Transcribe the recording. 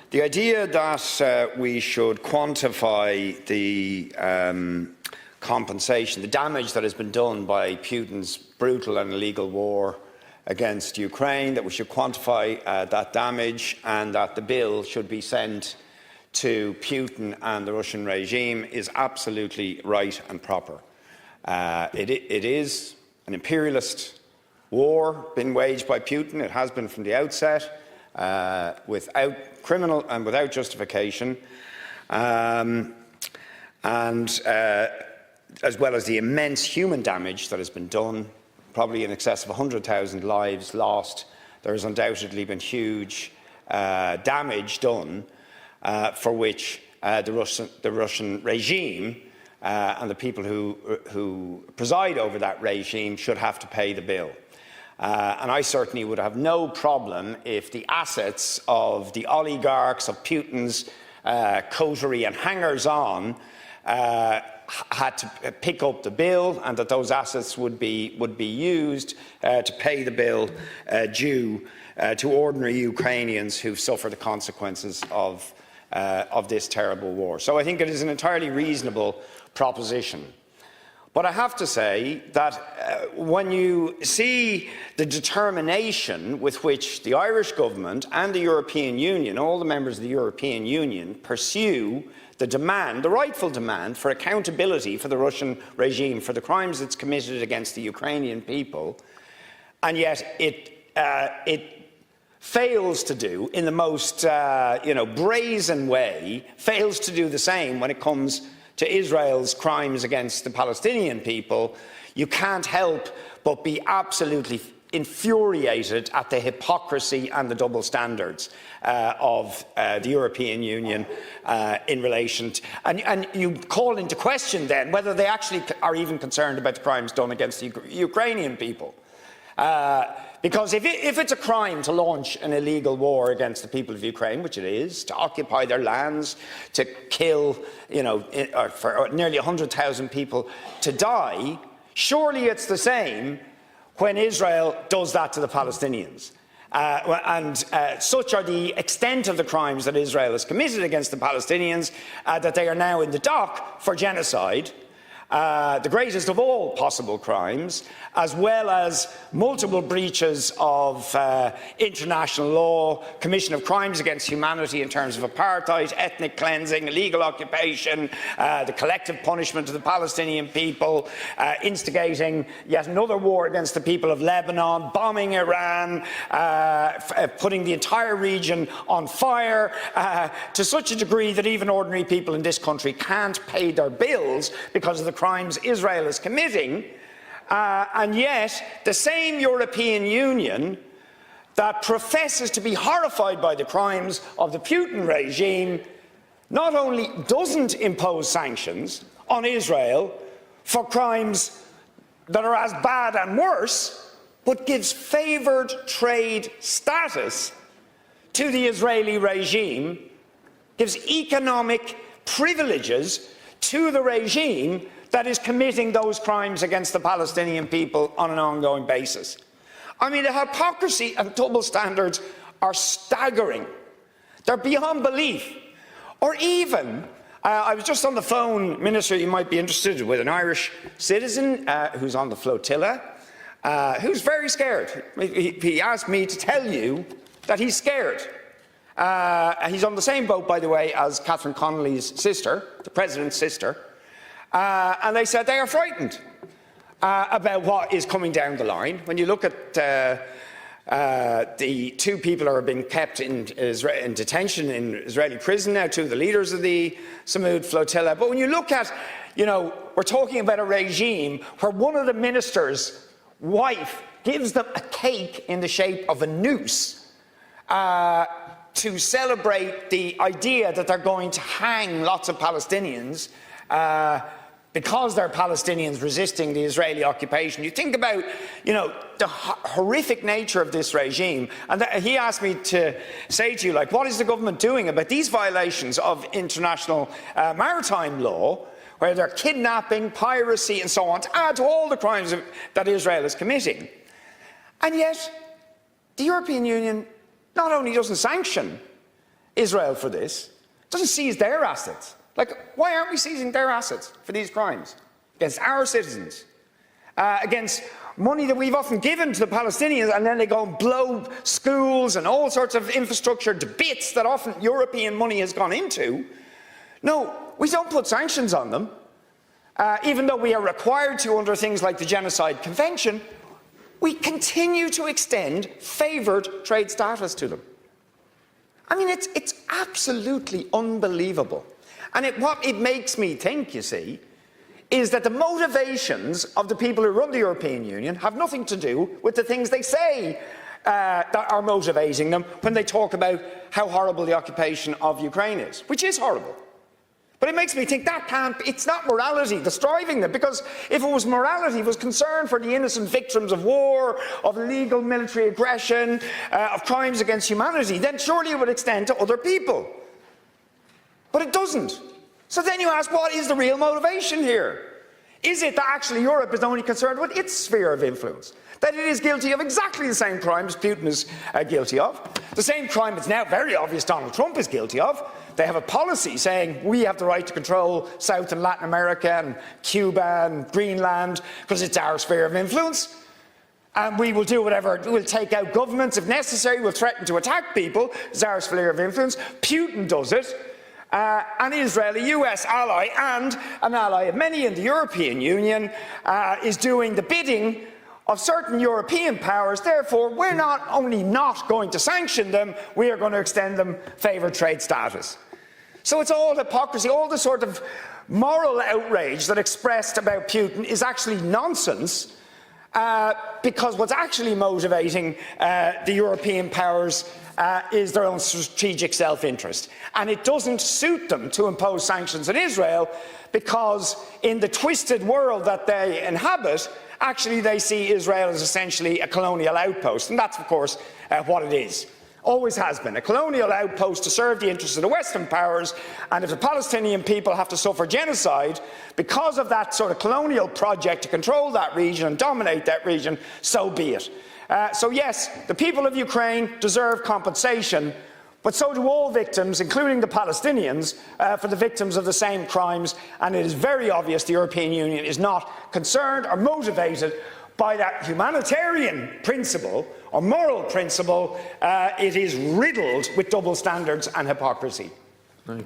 The idea that we should quantify the compensation, the damage that has been done by Putin's brutal and illegal war against Ukraine, that we should quantify that damage and that the bill should be sent to Putin and the Russian regime is absolutely right and proper. It is an imperialist war being waged by Putin. It has been from the outset, without criminal and without justification, and as well as the immense human damage that has been done, probably in excess of 100,000 lives lost. There has undoubtedly been huge damage done for which the Russian regime and the people who preside over that regime should have to pay the bill. And I certainly would have no problem if the assets of the oligarchs, of Putin's coterie and hangers-on had to pick up the bill, and that those assets would be used to pay the bill due to ordinary Ukrainians who suffer the consequences of this terrible war. So I think it is an entirely reasonable proposition. But I have to say that when you see the determination with which the Irish government and the European Union, all the members of the European Union, pursue the demand, the rightful demand for accountability for the Russian regime for the crimes it's committed against the Ukrainian people, and yet it fails to do, in the most brazen way, fails to do the same when it comes to Israel's crimes against the Palestinian people, you can't help but be absolutely infuriated at the hypocrisy and the double standards of the European Union in relation to, and you call into question then whether they actually are even concerned about the crimes done against the Ukrainian people. Because if it's a crime to launch an illegal war against the people of Ukraine, which it is, to occupy their lands, to kill, for nearly 100,000 people to die, surely it's the same when Israel does that to the Palestinians. Such are the extent of the crimes that Israel has committed against the Palestinians that they are now in the dock for genocide. The greatest of all possible crimes, as well as multiple breaches of international law, commission of crimes against humanity in terms of apartheid, ethnic cleansing, illegal occupation, the collective punishment of the Palestinian people, instigating yet another war against the people of Lebanon, bombing Iran, putting the entire region on fire to such a degree that even ordinary people in this country can't pay their bills because of the crimes Israel is committing, and yet the same European Union that professes to be horrified by the crimes of the Putin regime not only doesn't impose sanctions on Israel for crimes that are as bad and worse, but gives favoured trade status to the Israeli regime, gives economic privileges to the regime that is committing those crimes against the Palestinian people on an ongoing basis. I mean, the hypocrisy and double standards are staggering. They're beyond belief. Or even, I was just on the phone, Minister, you might be interested, with an Irish citizen who's on the flotilla, who's very scared. He asked me to tell you that he's scared. He's on the same boat, by the way, as Catherine Connolly's sister, the President's sister. And they said they are frightened about what is coming down the line. When you look at the two people who are being kept in detention in Israeli prison now, two of the leaders of the Samud flotilla. But when you look at, we're talking about a regime where one of the minister's wife gives them a cake in the shape of a noose to celebrate the idea that they're going to hang lots of Palestinians because they're Palestinians resisting the Israeli occupation. You think about, the horrific nature of this regime. And he asked me to say to you, what is the government doing about these violations of international maritime law, where they're kidnapping, piracy, and so on, to add to all the crimes that Israel is committing? And yet, the European Union not only doesn't sanction Israel for this, doesn't seize their assets. Like, why aren't we seizing their assets for these crimes against our citizens, against money that we've often given to the Palestinians, and then they go and blow schools and all sorts of infrastructure to bits that often European money has gone into? No, we don't put sanctions on them, even though we are required to under things like the Genocide Convention. We continue to extend favoured trade status to them. I mean, it's absolutely unbelievable. And what it makes me think, you see, is that the motivations of the people who run the European Union have nothing to do with the things they say that are motivating them when they talk about how horrible the occupation of Ukraine is, which is horrible. But it makes me think it's not morality that's driving them, because if it was morality, it was concern for the innocent victims of war, of illegal military aggression, of crimes against humanity, then surely it would extend to other people. But it doesn't. So then you ask, what is the real motivation here? Is it that actually Europe is only concerned with its sphere of influence? That it is guilty of exactly the same crimes Putin is guilty of? The same crime it's now very obvious Donald Trump is guilty of. They have a policy saying we have the right to control South and Latin America and Cuba and Greenland because it's our sphere of influence. And we will do whatever, we'll take out governments if necessary, we'll threaten to attack people, it's our sphere of influence. Putin does it. And Israel, a US ally and an ally of many in the European Union, is doing the bidding of certain European powers. Therefore, we're not only not going to sanction them, we are going to extend them favoured trade status. So it's all hypocrisy, all the sort of moral outrage that expressed about Putin is actually nonsense, because what's actually motivating the European powers is their own strategic self-interest. And it doesn't suit them to impose sanctions on Israel, because in the twisted world that they inhabit, actually they see Israel as essentially a colonial outpost. And that's, of course, what it is. Always has been. A colonial outpost to serve the interests of the Western powers. And if the Palestinian people have to suffer genocide because of that sort of colonial project to control that region and dominate that region, so be it. So yes, the people of Ukraine deserve compensation, but so do all victims, including the Palestinians, for the victims of the same crimes. And it is very obvious the European Union is not concerned or motivated by that humanitarian principle or moral principle. It is riddled with double standards and hypocrisy. Thanks.